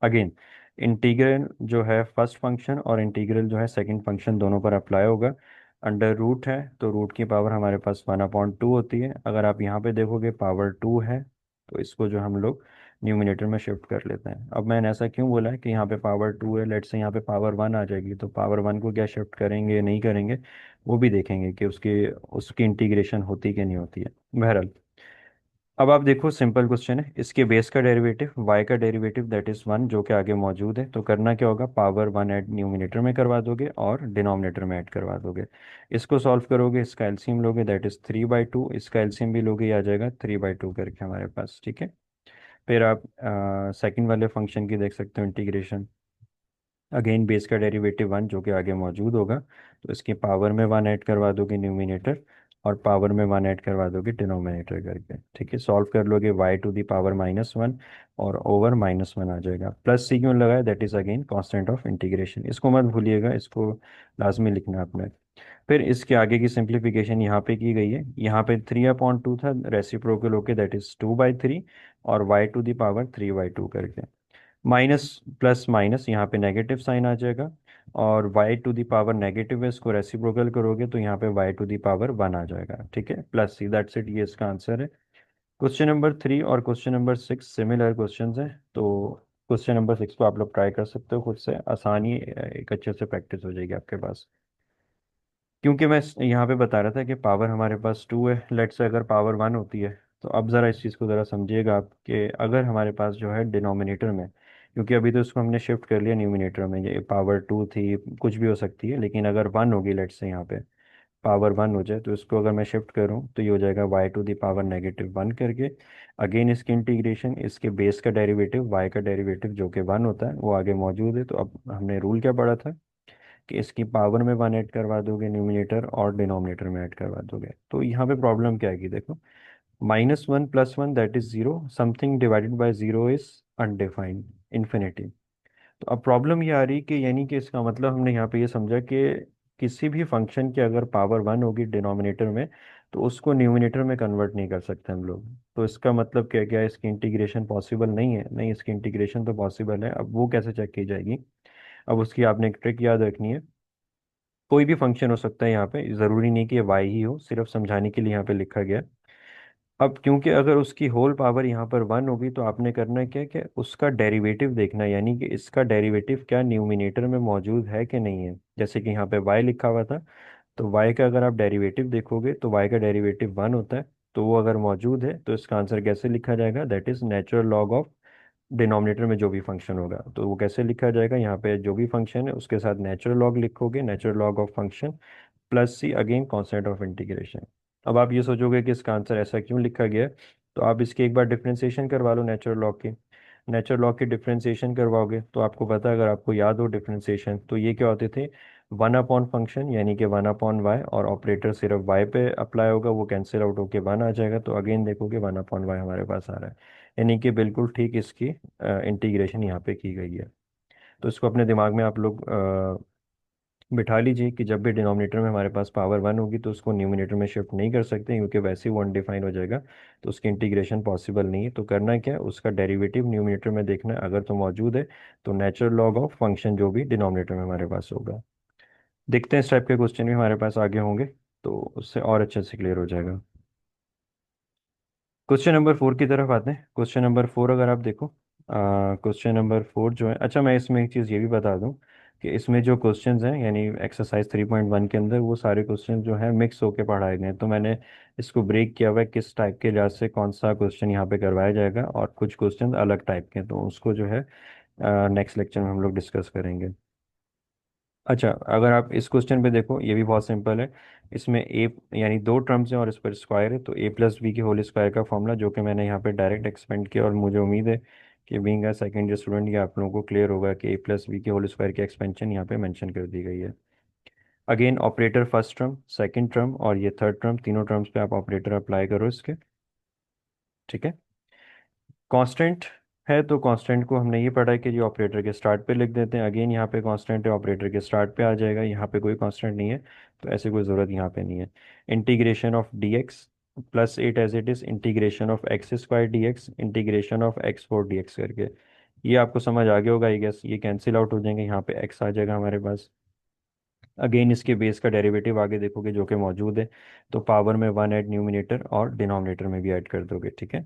अगेन, इंटीग्रल जो है फर्स्ट फंक्शन और इंटीग्रल जो है सेकंड फंक्शन, दोनों पर अप्लाई होगा। अंडर रूट है तो रूट की पावर हमारे पास 1/2 होती है। अगर आप यहाँ पे देखोगे पावर 2 है, तो इसको जो हम लोग न्यूमिनेटर में शिफ्ट कर लेते हैं। अब मैंने ऐसा क्यों बोला है कि यहाँ पे पावर 2 है, लेट से यहाँ पे पावर 1 आ जाएगी, तो पावर 1 को क्या शिफ्ट करेंगे नहीं करेंगे, वो भी देखेंगे कि उसकी उसकी इंटीग्रेशन होती कि नहीं होती है। बहरहाल, अब आप देखो, सिंपल क्वेश्चन है, इसके बेस का डेरिवेटिव y का डेरिवेटिव दैट इज 1 जो कि आगे मौजूद है, तो करना क्या होगा, पावर 1 ऐड न्यूमिनेटर में करवा दोगे और डिनोमिनेटर में ऐड करवा दोगे। इसको सॉल्व करोगे, इसका एलसीएम लोगे, दैट इज 3/2, इसका एलसीएम भी लोगे, ये आ जाएगा 3/2 करके हमारे पास। ठीक है, फिर आप सेकंड वाले फंक्शन की देख सकते हो इंटीग्रेशन। अगेन बेस का डेरिवेटिव 1 जो कि आगे मौजूद होगा, तो इसकी पावर में 1 ऐड करवा दोगे न्यूमिनेटर, और पावर में 1 ऐड करवा दोगे डिनोमिनेटर करके। ठीक है, सॉल्व कर लोगे, y⁻⁻1 और ओवर -1 आ जाएगा। प्लस c क्यों लगाया, that is again constant of integration, इसको मत भूलिएगा, इसको लाजमी लिखना है आपने। फिर इसके आगे की सिंप्लीफिकेशन यहाँ पे की गई है, यहाँ पे 3/2 था, रेसिप्रोकल होके दैट इज 2/3, और y⁻³ करके माइनस प्लस माइनस यहाँ पे नेगेटिव साइन आ जाएगा, और y⁻ नेगेटिव है, इसको रेसिप्रोकल करोगे तो यहाँ पे y⁻1 आ जाएगा। ठीक है, प्लस सी, दैट्स इट, ये इसका आंसर है। क्वेश्चन नंबर 3 और क्वेश्चन नंबर 6 सिमिलर क्वेश्चन है, तो क्वेश्चन नंबर 6 को आप लोग ट्राई कर सकते हो खुद से, आसानी एक अच्छे से प्रैक्टिस हो जाएगी आपके पास। क्योंकि मैं यहाँ पे बता रहा था कि पावर हमारे पास 2 है, लेट से अगर पावर 1 होती है, तो अब ज़रा इस चीज़ को ज़रा समझिएगा आप, कि अगर हमारे पास जो है डिनोमिनेटर में, क्योंकि अभी तो इसको हमने शिफ्ट कर लिया न्यूमिनेटर में, ये पावर 2 थी, कुछ भी हो सकती है, लेकिन अगर 1 होगी, लेट से यहाँ पे पावर 1 हो जाए, तो इसको अगर मैं शिफ्ट करूँ तो ये हो जाएगा y⁻⁻1 करके। अगेन इसकी इंटीग्रेशन, इसके बेस का डेरिवेटिव y का डेरिवेटिव जो कि 1 होता है, वो आगे मौजूद है। तो अब हमने रूल क्या पढ़ा था, कि इसकी पावर में 1 ऐड करवा दोगे न्यूमिनेटर, और डिनोमिनेटर में ऐड करवा दोगे। तो यहाँ पे प्रॉब्लम क्या आएगी, देखो, -1 + 1 that is 0, something divided by 0 is undefined, infinity. तो अब प्रॉब्लम ये आ रही कि, यानी कि इसका मतलब हमने यहाँ पे ये समझा कि किसी भी फंक्शन की अगर पावर 1 होगी डिनोमिनेटर में, तो उसको न्यूमिनेटर में कन्वर्ट नहीं कर सकते हम लोग। तो इसका मतलब क्या क्या है, इसकी इंटीग्रेशन पॉसिबल नहीं है? नहीं, इसकी इंटीग्रेशन तो पॉसिबल है। अब वो कैसे चेक की जाएगी, अब उसकी आपने एक ट्रिक याद रखनी है। कोई भी फंक्शन हो सकता है यहाँ पे, ज़रूरी नहीं कि ये y ही हो, सिर्फ समझाने के लिए यहाँ पे लिखा गया है। अब क्योंकि अगर उसकी होल पावर यहाँ पर वन होगी तो आपने करना क्या है कि उसका डेरिवेटिव देखना है, यानी कि इसका डेरिवेटिव क्या न्यूमिनेटर में मौजूद है कि नहीं है। जैसे कि यहाँ पे y लिखा हुआ था, तो y का अगर आप डेरिवेटिव देखोगे तो y का डेरिवेटिव वन होता है। तो वो अगर मौजूद है तो इसका आंसर कैसे लिखा जाएगा, that is natural log of denominator में जो भी फंक्शन होगा। तो वो कैसे लिखा जाएगा, यहाँ पे जो भी फंक्शन है उसके साथ नेचुरल लॉग लिखोगे, natural log of function plus c again constant of integration. अब आप ये सोचोगे कि इसका आंसर ऐसा क्यों लिखा गया है, तो आप इसकी एक बार डिफरेंशिएशन करवा लो नेचुरल लॉग की। नेचुरल लॉग की डिफरेंशिएशन करवाओगे तो आपको पता है, अगर आपको याद हो डिफरेंशिएशन, तो ये क्या होते थे, वन अपॉन फंक्शन यानी कि वन अपॉन वाई, और ऑपरेटर सिर्फ वाई पे अप्लाई होगा, वो कैंसिल आउट होके वन आ जाएगा। तो अगेन देखोगे वन अपॉन वाई हमारे पास आ रहा है, यानी कि बिल्कुल ठीक इसकी इंटीग्रेशन यहाँ पे की गई है। तो इसको अपने दिमाग में आप लोग बिठा लीजिए कि जब भी डिनोमिनेटर में हमारे पास पावर वन होगी तो उसको न्यूमिनेटर में शिफ्ट नहीं कर सकते, क्योंकि वैसे ही वो अनडिफाइन हो जाएगा। तो उसकी इंटीग्रेशन पॉसिबल नहीं है। तो करना क्या है, उसका डेरिवेटिव न्यूमिनेटर में देखना है, अगर तो मौजूद है तो नेचुरल लॉग ऑफ फंक्शन जो भी डिनोमिनेटर में हमारे पास होगा। देखते हैं इस टाइप के क्वेश्चन भी हमारे पास आगे होंगे, तो उससे और अच्छे से क्लियर हो जाएगा। क्वेश्चन नंबर फोर की तरफ आते हैं। क्वेश्चन नंबर फोर अगर आप देखो, क्वेश्चन नंबर फोर जो है, अच्छा मैं इसमें एक चीज़ ये भी बता दूं कि इसमें जो क्वेश्चंस हैं यानी एक्सरसाइज 3.1 के अंदर, वो सारे क्वेश्चन जो है मिक्स होके पढ़ाए गए हैं। तो मैंने इसको ब्रेक किया हुआ है किस टाइप के लिहाज से कौन सा क्वेश्चन यहाँ पे करवाया जाएगा, और कुछ क्वेश्चन अलग टाइप के हैं, तो उसको जो है नेक्स्ट लेक्चर में हम लोग डिस्कस करेंगे। अच्छा, अगर आप इस क्वेश्चन पे देखो, ये भी बहुत सिंपल है। इसमें ए यानी दो टर्म्स हैं और इस पर स्क्वायर है, तो ए प्लस बी के होल स्क्वायर का फॉर्मूला, जो कि मैंने यहाँ पे डायरेक्ट एक्सपेंड किया, और मुझे उम्मीद है कि being a second year student ये आप लोगों को क्लियर होगा कि ए प्लस बी के होल स्क्वायर की एक्सपेंशन यहाँ पे मेंशन कर दी गई है। Again operator first term, second term और ये थर्ड टर्म, तीनों टर्म्स पे आप ऑपरेटर अप्लाई करो इसके। ठीक है। कांस्टेंट है तो कांस्टेंट को हमने ये पढ़ा है कि ये ऑपरेटर के स्टार्ट पे लिख देते हैं। अगेन यहाँ पे कांस्टेंट है, ऑपरेटर के स्टार्ट पे आ जाएगा, यहाँ पे कोई कांस्टेंट नहीं है, तो ऐसी कोई ज़रूरत यहाँ पे नहीं है। Integration of d x plus at as it is, integration of x square d x, integration of x four d x करके, ये आपको समझ आ गया होगा आई गेस। ये कैंसिल आउट हो जाएंगे, यहाँ पे एक्स आ जाएगा हमारे पास। अगेन इसके बेस का डेरिवेटिव आगे देखोगे जो कि मौजूद है, तो पावर में वन ऐड न्यूमिनेटर और डिनोमिनेटर में भी ऐड कर दोगे। ठीक है।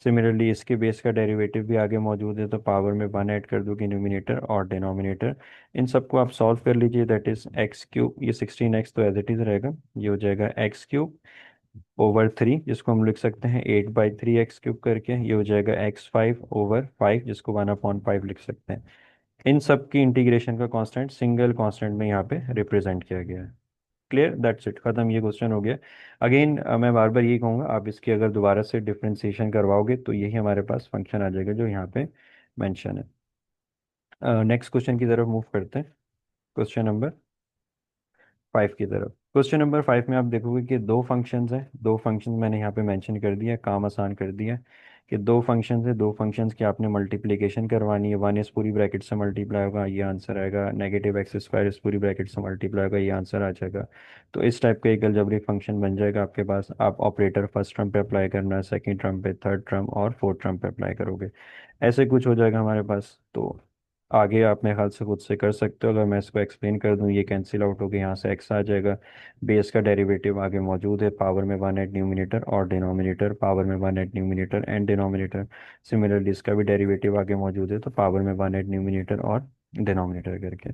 सिमिलरली इसके बेस का डेरिवेटिव भी आगे मौजूद है, तो पावर में वन ऐड कर दोगे न्यूमिनेटर और डिनोमिनेटर। इन सबको आप सॉल्व कर लीजिए, दैट इज एक्स क्यूब, ये 16x तो एज इट इज रहेगा, ये हो जाएगा एक्स क्यूब ओवर थ्री, जिसको हम लिख सकते हैं 8/3 एक्स क्यूब करके, ये हो जाएगा x5/5, जिसको 1/5 लिख सकते हैं। इन सब की इंटीग्रेशन का कांस्टेंट सिंगल कांस्टेंट में यहाँ पे रिप्रेजेंट किया गया है। क्लियर, दैट्स इट, खत्म, ये क्वेश्चन हो गया। अगेन मैं बार बार यही कहूँगा, आप इसकी अगर दोबारा से डिफरेंशिएशन करवाओगे तो यही हमारे पास फंक्शन आ जाएगा जो यहाँ पे मेंशन है। नेक्स्ट क्वेश्चन की तरफ मूव करते हैं, क्वेश्चन नंबर फाइव की तरफ। क्वेश्चन नंबर फाइव में आप देखोगे कि दो फंक्शंस हैं, दो फंक्शंस मैंने यहाँ पे मेंशन कर दिया, काम आसान कर दिया कि दो फंक्शंस है, दो फंक्शंस की आपने मल्टीप्लिकेशन करवानी है। वन इस पूरी ब्रैकेट से मल्टीप्लाई होगा, ये आंसर आएगा, नेगेटिव एक्स स्क्वायर इस पूरी ब्रैकेट से मल्टीप्लाई होगा, ये आंसर आ जाएगा। तो इस टाइप का एक अलजेब्रिक फंक्शन बन जाएगा आपके पास। आप ऑपरेटर फर्स्ट टर्म पे अप्लाई करना है, सेकेंड टर्म पे, थर्ड टर्म और फोर्थ टर्म पे अप्लाई करोगे, ऐसे कुछ हो जाएगा हमारे पास। तो आगे आप मेरे ख्याल से खुद से कर सकते हो। अगर मैं इसको एक्सप्लेन कर दूं, ये कैंसिल आउट हो गया, यहाँ से एक्स आ जाएगा, बेस का डेरिवेटिव आगे मौजूद है, पावर में वन एट न्यूमिनेटर और डिनोमिनेटर, पावर में one add numerator and denominator. Similarly इसका भी डेरिवेटिव आगे मौजूद है, तो पावर में वन एट न्यूमिनेटर और डिनोमिनेटर करके।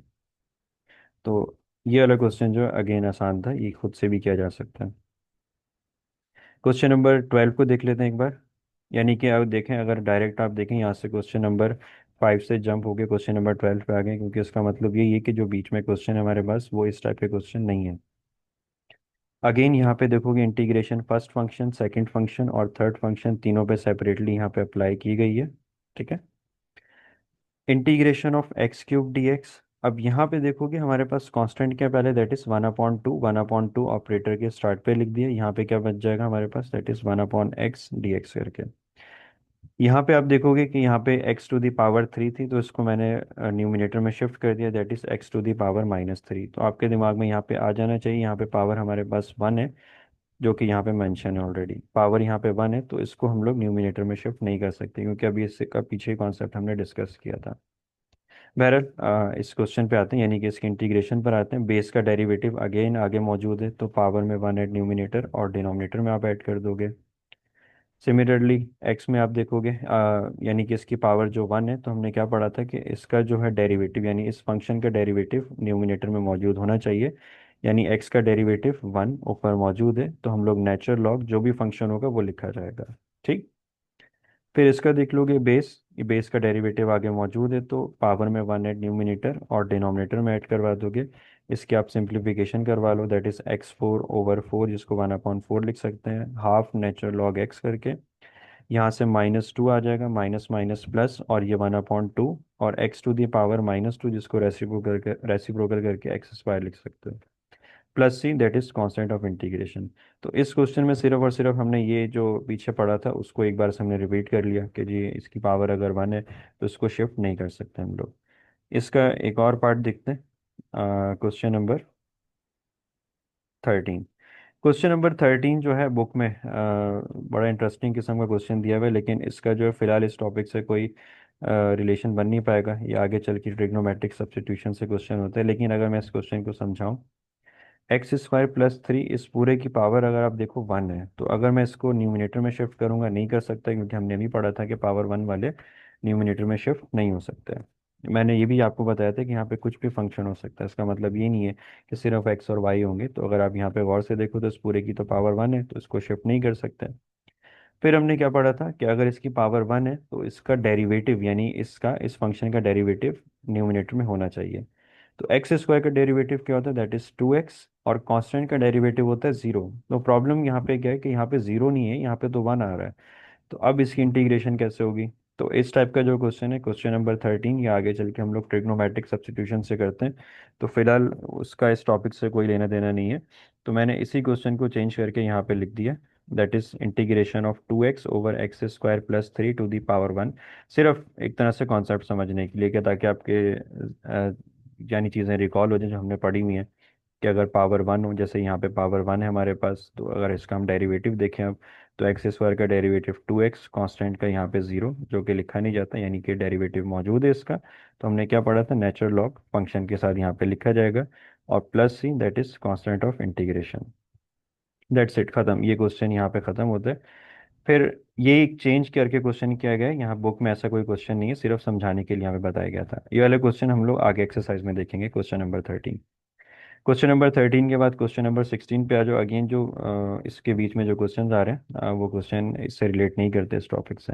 तो ये वाला क्वेश्चन जो अगेन आसान था, ये खुद से भी किया जा सकता है। क्वेश्चन नंबर 12 को देख लेते हैं एक बार। यानी कि अब देखें, अगर डायरेक्ट आप देखें यहाँ से क्वेश्चन नंबर 5 से जंप होके क्वेश्चन नंबर 12 पे आ गए, क्योंकि इसका मतलब यही है कि जो बीच में क्वेश्चन है हमारे पास वो इस टाइप के क्वेश्चन नहीं है। अगेन यहाँ पे देखोगे integration first function, second function और थर्ड फंक्शन तीनों पे सेपरेटली यहाँ पे अप्लाई की गई है। ठीक है। Integration of x cube D x, अब यहाँ पे देखोगे हमारे पास कांस्टेंट क्या है पहले, दैट इज 1/2, 1/2 ऑपरेटर के स्टार्ट पे लिख दिया, यहाँ पे क्या बच जाएगा हमारे पास, that is 1/x d x करके। यहाँ पे आप देखोगे कि यहाँ पे x⁻³ थी, तो इसको मैंने न्यूमिनेटर में शिफ्ट कर दिया, दैट इज x⁻³ तो आपके दिमाग में यहाँ पे आ जाना चाहिए, यहाँ पे पावर हमारे पास वन है, जो कि यहाँ पे मेंशन है ऑलरेडी। पावर यहाँ पे वन है, तो इसको हम लोग न्यूमिनेटर में शिफ्ट नहीं कर सकते, क्योंकि अभी इससे का पीछे कॉन्सेप्ट हमने डिस्कस किया था। बहरहाल इस क्वेश्चन पे आते हैं, यानी कि इसके इंटीग्रेशन पर आते हैं। बेस का डेरिवेटिव अगेन आगे मौजूद है, तो पावर में वन ऐड न्यूमिनेटर और डिनोमिनेटर में आप ऐड कर दोगे। सिमिलरली एक्स में आप देखोगे यानी कि इसकी पावर जो वन है, तो हमने क्या पढ़ा था कि इसका जो है डेरिवेटिव यानी इस फंक्शन का डेरिवेटिव न्यूमिनेटर में मौजूद होना चाहिए। यानी एक्स का डेरिवेटिव वन ऊपर मौजूद है, तो हम लोग नेचुरल लॉग जो भी फंक्शन होगा वो लिखा जाएगा। ठीक। फिर इसका देख लोगे बेस, ये बेस का डेरिवेटिव आगे मौजूद है, तो पावर में वन ऐड न्यूमिनेटर और डिनोमिनेटर में ऐड करवा दोगे। इसके आप सिंप्लीफिकेशन करवा लो, दैट इज x4/4, जिसको 1/4 लिख सकते हैं, हाफ नेचुरल लॉग एक्स करके। यहाँ से -2 आ जाएगा, माइनस माइनस प्लस, और ये 1/2, और x⁻², जिसको रेसिप्रोकल करके x² लिख सकते हो, plus c, that is constant of integration. तो इस क्वेश्चन में सिर्फ और सिर्फ हमने ये जो पीछे पढ़ा था उसको एक बार से हमने रिपीट कर लिया कि जी इसकी पावर अगर वन है तो इसको शिफ्ट नहीं कर सकते हम लोग। इसका एक और पार्ट देखते हैं, क्वेश्चन नंबर 13। क्वेश्चन नंबर 13 जो है बुक में बड़ा इंटरेस्टिंग किस्म का क्वेश्चन दिया हुआ है, लेकिन इसका जो है फिलहाल इस टॉपिक से कोई रिलेशन बन नहीं पाएगा, ये आगे चल के ट्रिग्नोमेट्रिक सब्स्टिट्यूशन से क्वेश्चन होता है। लेकिन अगर मैं इस क्वेश्चन को समझाऊं, x² + 3 इस पूरे की पावर अगर आप देखो वन है, तो अगर मैं इसको न्यूमिनेटर में शिफ्ट करूंगा नहीं कर सकता, क्योंकि हमने भी पढ़ा था कि पावर वन वाले न्यूमिनेटर में शिफ्ट नहीं हो सकते हैं। मैंने ये भी आपको बताया था कि यहाँ पे कुछ भी फंक्शन हो सकता है, इसका मतलब ये नहीं है कि सिर्फ x और y होंगे। तो अगर आप यहाँ पे गौर से देखो तो इस पूरे की तो पावर वन है, तो इसको शिफ्ट नहीं कर सकते। फिर हमने क्या पढ़ा था कि अगर इसकी पावर वन है तो इसका डेरिवेटिव यानी इसका इस फंक्शन का डेरिवेटिव न्यूमिनेटर में होना चाहिए। तो x² का डेरिवेटिव क्या होता है, दैट इज 2x, और कांस्टेंट का डेरिवेटिव होता है जीरो। तो प्रॉब्लम यहाँ पे क्या है कि यहाँ पे जीरो नहीं है, यहाँ पे तो वन आ रहा है। तो अब इसकी इंटीग्रेशन कैसे होगी? तो इस टाइप का जो क्वेश्चन है, क्वेश्चन नंबर 13, ये आगे चल के हम लोग ट्रिग्नोमेट्रिक सब्स्टिट्यूशन से करते हैं। तो फिलहाल उसका इस टॉपिक से कोई लेना देना नहीं है। तो मैंने इसी क्वेश्चन को चेंज करके यहाँ पे लिख दिया, that is integration of 2x/x² + 3 to the power 1। सिर्फ एक तरह से कॉन्सेप्ट समझने के लिए, कि ताकि आपके यानी चीज़ें रिकॉल हो जाए जो हमने पढ़ी हुई हैं, कि अगर पावर वन हो, जैसे यहाँ पे पावर वन है हमारे पास, तो अगर इसका हम डेरिवेटिव देखें अब, तो x² का डेरिवेटिव 2x, कांस्टेंट का यहाँ पे जीरो जो कि लिखा नहीं जाता, यानी कि डेरिवेटिव मौजूद है इसका। तो हमने क्या पढ़ा था, नेचुरल लॉग फंक्शन के साथ यहाँ पे लिखा जाएगा, और plus c, that is constant of integration. That's it, खत्म, ये क्वेश्चन यहाँ पे खत्म होता है। फिर ये एक चेंज करके क्वेश्चन किया गया है, यहाँ बुक में ऐसा कोई क्वेश्चन नहीं है, सिर्फ समझाने के लिए यहाँ पे बताया गया था। ये वाले क्वेश्चन हम लोग आगे एक्सरसाइज में देखेंगे, क्वेश्चन नंबर 13। क्वेश्चन नंबर 13 के बाद क्वेश्चन नंबर 16 पे आ जाओ। अगेन जो इसके बीच में जो क्वेश्चन आ रहे हैं वो क्वेश्चन इससे रिलेट नहीं करते इस टॉपिक से।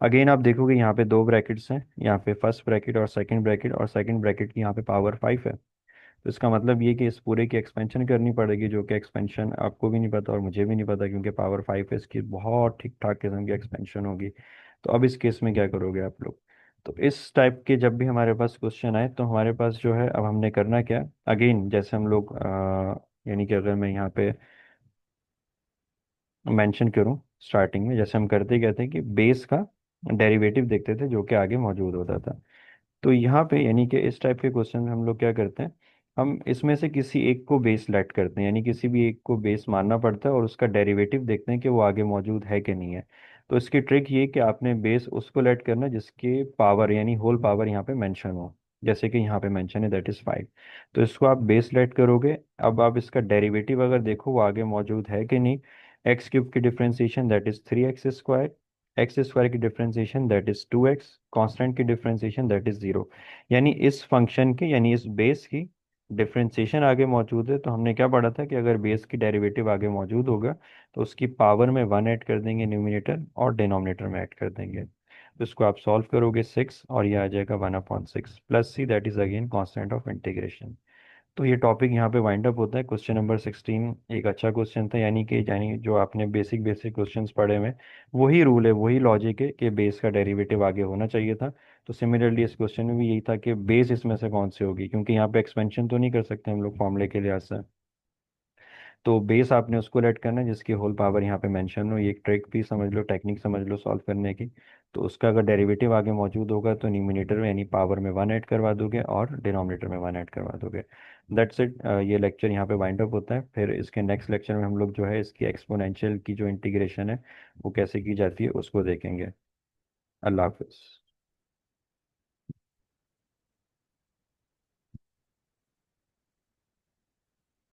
अगेन आप देखोगे यहाँ पे दो ब्रैकेट्स हैं, यहाँ पे फर्स्ट ब्रैकेट और सेकंड ब्रैकेट, और सेकंड ब्रैकेट की यहाँ पे पावर 5 है। तो इसका मतलब ये कि इस पूरे की एक्सपेंशन करनी पड़ेगी, जो कि एक्सपेंशन आपको भी नहीं पता और मुझे भी नहीं पता, क्योंकि पावर 5 है, इसकी बहुत ठीक ठाक किस्म की एक्सपेंशन होगी। तो अब इस केस में क्या करोगे आप लोग? तो इस टाइप के जब भी हमारे पास क्वेश्चन आए, तो हमारे पास जो है, अब हमने करना क्या, अगेन जैसे हम लोग यानी कि अगर मैं यहाँ पे मेंशन करूँ स्टार्टिंग में, जैसे हम करते गए थे कि बेस का डेरिवेटिव देखते थे जो कि आगे मौजूद होता था। तो यहाँ पे यानी कि इस टाइप के क्वेश्चन में हम लोग क्या करते हैं, हम इसमें से किसी एक को बेस लेट करते हैं, यानी किसी भी एक को बेस मानना पड़ता है, और उसका डेरिवेटिव देखते हैं कि वो आगे मौजूद है कि नहीं है। तो इसकी ट्रिक ये कि आपने बेस उसको लेट करना जिसके पावर यानी होल पावर यहाँ पे मेंशन हो, जैसे कि यहाँ पे मेंशन है, दैट इज 5। तो इसको आप बेस लेट करोगे। अब आप इसका डेरिवेटिव अगर देखो वो आगे मौजूद है कि नहीं, x³ की differentiation that is 3x², x² की differentiation that is 2x, constant की डिफरेंशिएशन दैट इज जीरो। यानी इस फंक्शन की यानी इस बेस की डिफरेंशिएशन आगे मौजूद है। तो हमने क्या पढ़ा था कि अगर बेस की डेरिवेटिव आगे मौजूद होगा, तो उसकी पावर में वन ऐड कर देंगे न्यूमिनेटर, और डिनोमिनेटर में ऐड कर देंगे। तो इसको आप सॉल्व करोगे 6, और ये आ जाएगा 1/6 plus c, that is again constant of integration. तो ये टॉपिक यहाँ पे वाइंड अप होता है। क्वेश्चन नंबर 16 एक अच्छा क्वेश्चन था, यानी जो आपने बेसिक बेसिक क्वेश्चंस पढ़े हुए हैं, वही रूल है, वही लॉजिक है कि बेस का डेरिवेटिव आगे होना चाहिए था। तो सिमिलरली इस क्वेश्चन में भी यही था कि बेस इसमें से कौन सी होगी, क्योंकि यहाँ पे एक्सपेंशन तो नहीं कर सकते हम लोग फॉर्मूले के लिहाज से। तो बेस आपने उसको लेट करना है जिसकी होल पावर यहाँ पे मेंशन हो। ये एक ट्रिक भी समझ लो, टेक्निक समझ लो सॉल्व करने की। तो उसका अगर डेरिवेटिव आगे मौजूद होगा, तो न्यूमिनेटर में यानी पावर में वन ऐड करवा दोगे, और डिनोमिनेटर में वन ऐड करवा दोगे। दैट्स इट, ये लेक्चर यहाँ पे वाइंड अप होता है। फिर इसके नेक्स्ट लेक्चर में हम लोग जो है इसकी एक्सपोनेंशियल की जो इंटीग्रेशन है वो कैसे की जाती है उसको देखेंगे। अल्लाह हाफिज़।